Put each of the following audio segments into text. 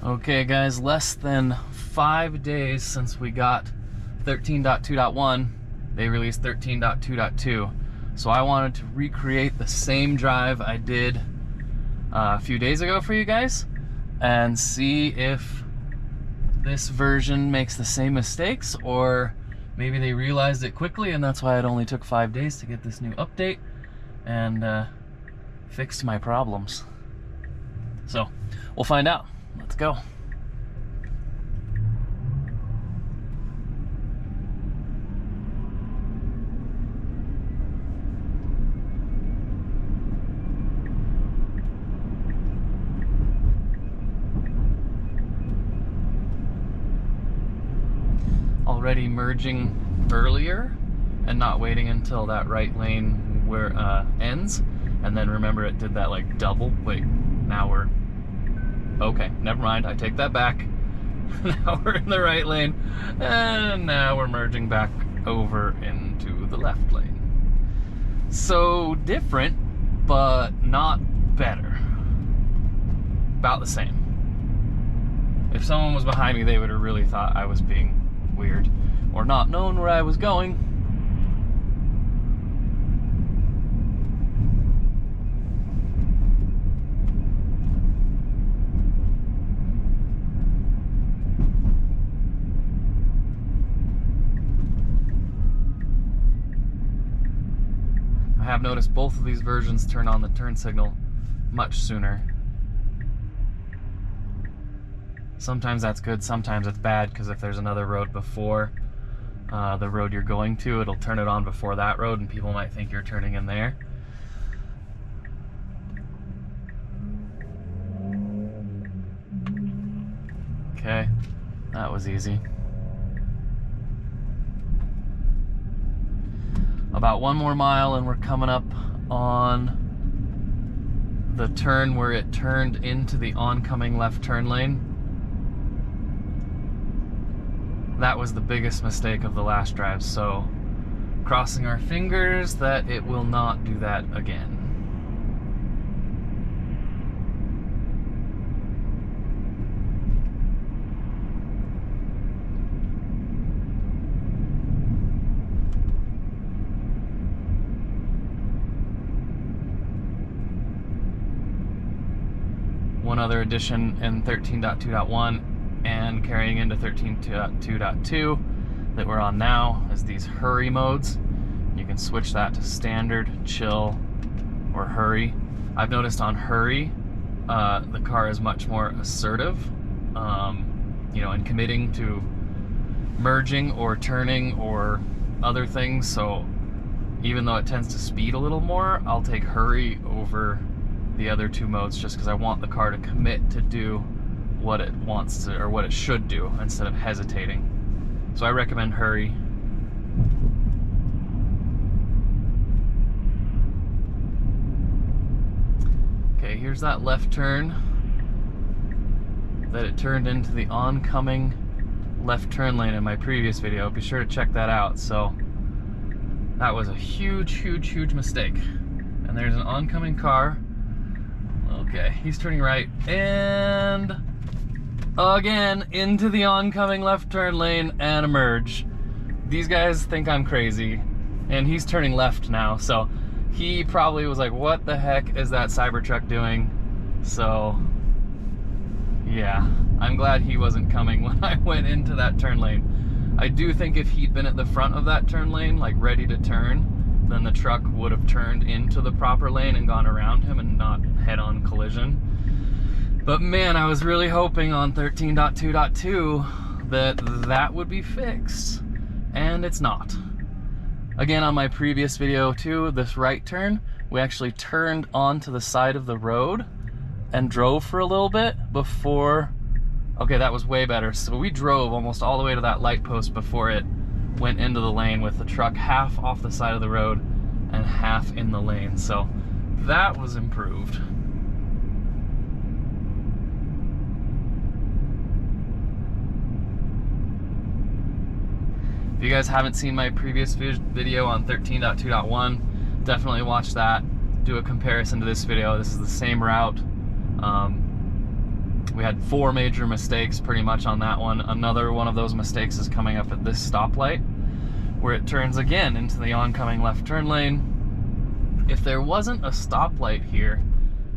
Okay guys, less than 5 days since we got 13.2.1, they released 13.2.2. So I wanted to recreate the same drive I did a few days ago for you guys and see if this version makes the same mistakes, or maybe they realized it quickly and that's why it only took 5 days to get this new update and fixed my problems. So we'll find out. Let's go. Already merging earlier and not waiting until that right lane where ends, and then remember it did that like double. Wait, now we're okay, never mind, I take that back. Now we're in the right lane, and now we're merging back over into the left lane. So different, but not better. About the same. If someone was behind me, they would have really thought I was being weird or not known where I was going. I have noticed both of these versions turn on the turn signal much sooner. Sometimes that's good, sometimes it's bad, because if there's another road before the road you're going to, it'll turn it on before that road and people might think you're turning in there. Okay, that was easy. About 1 more mile and we're coming up on the turn where it turned into the oncoming left turn lane. That was the biggest mistake of the last drive, so crossing our fingers that it will not do that again. One other addition in 13.2.1 and carrying into 13.2.2 that we're on now is these hurry modes. You can switch that to standard, chill, or hurry. I've noticed on hurry, the car is much more assertive, you know, in committing to merging or turning or other things. So even though it tends to speed a little more, I'll take hurry over the other two modes just because I want the car to commit to do what it wants to, or what it should do, instead of hesitating. So I recommend hurry. Okay, here's that left turn that it turned into the oncoming left turn lane in my previous video. Be sure to check that out. So that was a huge mistake. And there's an oncoming car. Okay, he's turning right, and again into the oncoming left turn lane and a merge. These guys think I'm crazy, and he's turning left now, so he probably was like, what the heck is that Cybertruck doing? So yeah, I'm glad he wasn't coming when I went into that turn lane. I do think if he'd been at the front of that turn lane, like ready to turn, then the truck would have turned into the proper lane and gone around him and not head-on collision. But man, I was really hoping on 13.2.2 that that would be fixed, and it's not. Again, on my previous video too, this right turn, we actually turned onto the side of the road and drove for a little bit before. Okay, that was way better. So we drove almost all the way to that light post before it went into the lane, with the truck half off the side of the road and half in the lane. So that was improved. If you guys haven't seen my previous video on 13.2.1, definitely watch that. Do a comparison to this video. This is the same route. We had 4 major mistakes pretty much on that one. Another one of those mistakes is coming up at this stoplight, where it turns again into the oncoming left turn lane. If there wasn't a stoplight here,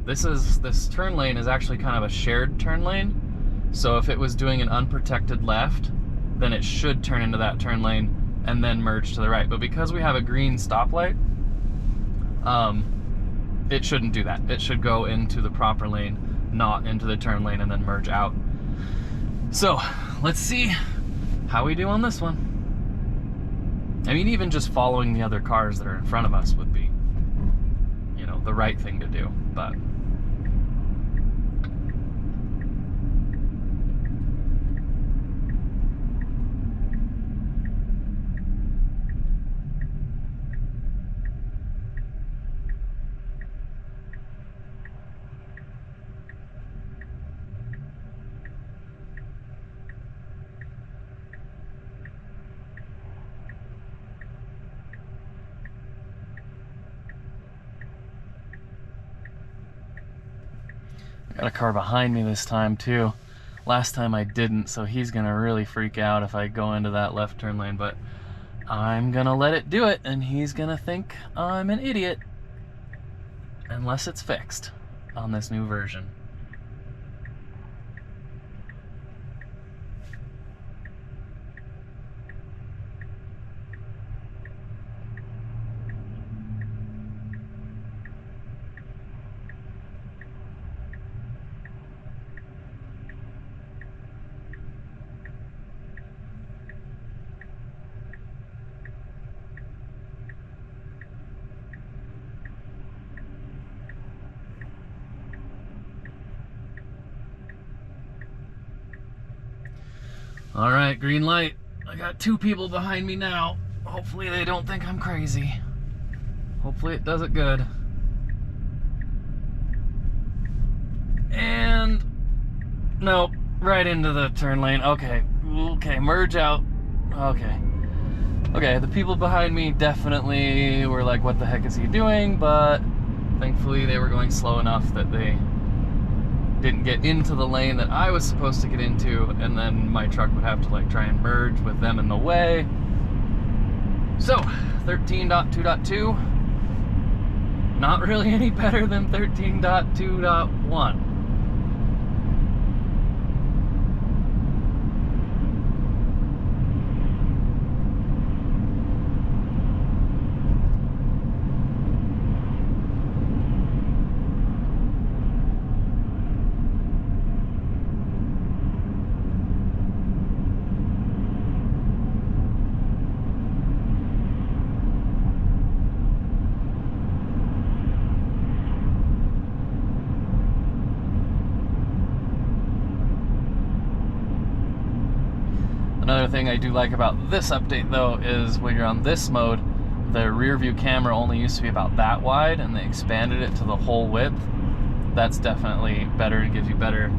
this turn lane is actually kind of a shared turn lane. So if it was doing an unprotected left, then it should turn into that turn lane and then merge to the right. But because we have a green stoplight, it shouldn't do that. It should go into the proper lane, not into the turn lane, and then merge out. So let's see how we do on this one. I mean, even just following the other cars that are in front of us would be, you know, the right thing to do, but got a car behind me this time too. Last time I didn't, so he's gonna really freak out if I go into that left turn lane, but I'm gonna let it do it, and he's gonna think I'm an idiot. Unless it's fixed on this new version. All right, green light. I got 2 people behind me now. Hopefully they don't think I'm crazy. Hopefully it does it good. And nope, right into the turn lane. Okay, merge out. Okay, the people behind me definitely were like, what the heck is he doing? But thankfully they were going slow enough that they didn't get into the lane that I was supposed to get into, and then my truck would have to like try and merge with them in the way. So 13.2.2, not really any better than 13.2.1. Another thing I do like about this update though is when you're on this mode, the rear view camera only used to be about that wide, and they expanded it to the whole width. That's definitely better. It gives you better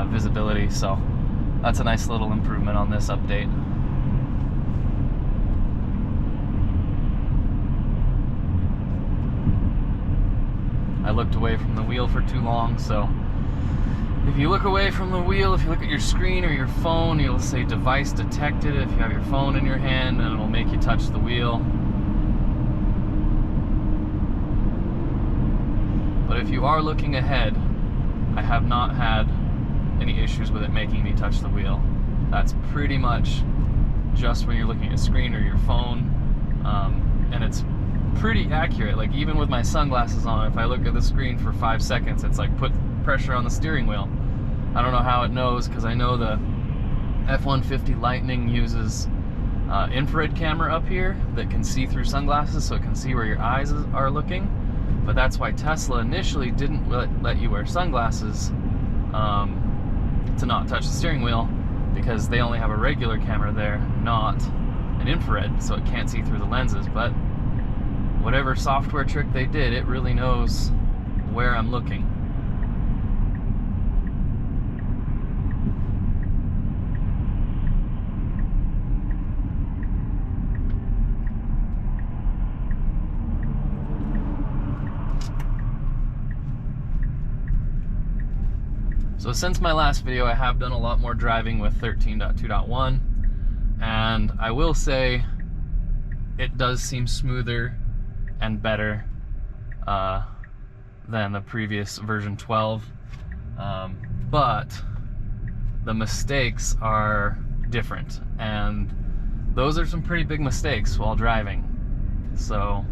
visibility, so that's a nice little improvement on this update. I looked away from the wheel for too long, so if you look away from the wheel, if you look at your screen or your phone, you'll say device detected if you have your phone in your hand, and it'll make you touch the wheel. But if you are looking ahead, I have not had any issues with it making me touch the wheel. That's pretty much just when you're looking at your screen or your phone, and it's pretty accurate. Like even with my sunglasses on, if I look at the screen for 5 seconds, it's like put pressure on the steering wheel. I don't know how it knows, because I know the F-150 Lightning uses infrared camera up here that can see through sunglasses, so it can see where your eyes are looking. But that's why Tesla initially didn't let you wear sunglasses to not touch the steering wheel, because they only have a regular camera there, not an infrared, so it can't see through the lenses. But whatever software trick they did, it really knows where I'm looking. So since my last video, I have done a lot more driving with 13.2.1, and I will say it does seem smoother and better than the previous version 12, but the mistakes are different, and those are some pretty big mistakes while driving. So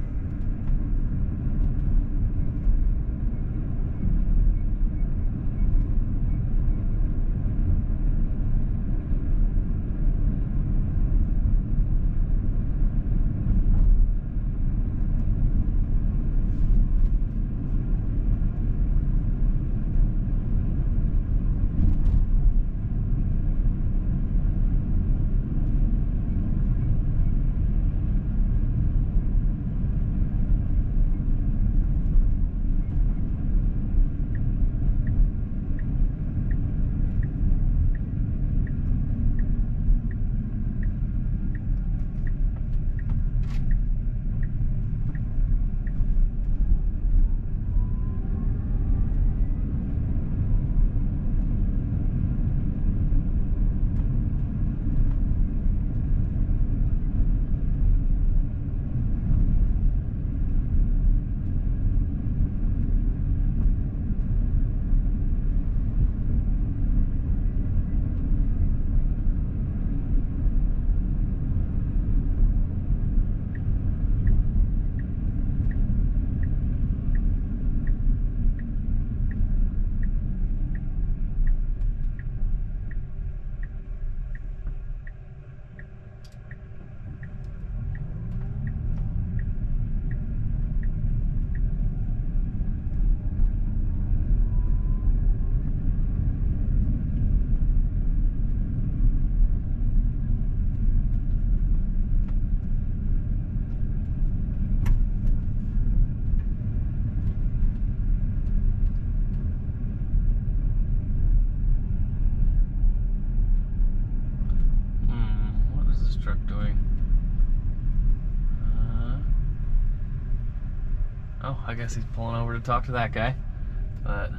truck doing? Oh, I guess he's pulling over to talk to that guy, but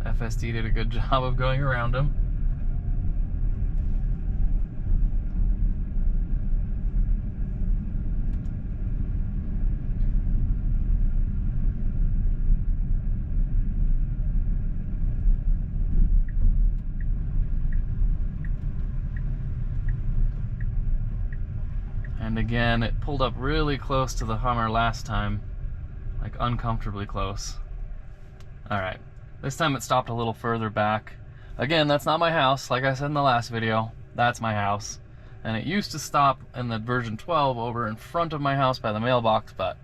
FSD did a good job of going around him. And again, it pulled up really close to the Hummer last time, like uncomfortably close. All right, this time it stopped a little further back. Again, that's not my house. Like I said in the last video, that's my house. And it used to stop in the version 12 over in front of my house by the mailbox, but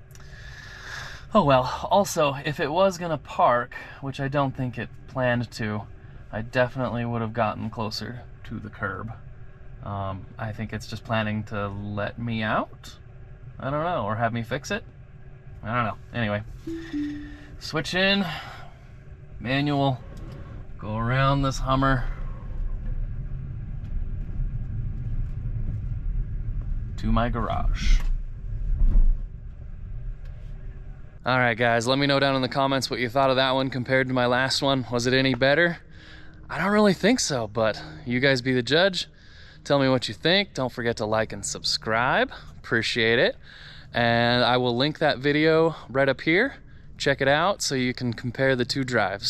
oh well. Also, if it was gonna park, which I don't think it planned to, I definitely would have gotten closer to the curb. I think it's just planning to let me out? I don't know, or have me fix it? I don't know. Anyway, switch in, manual, go around this Hummer to my garage. Alright guys, let me know down in the comments what you thought of that one compared to my last one. Was it any better? I don't really think so, but you guys be the judge. Tell me what you think. Don't forget to like and subscribe. Appreciate it. And I will link that video right up here. Check it out so you can compare the two drives.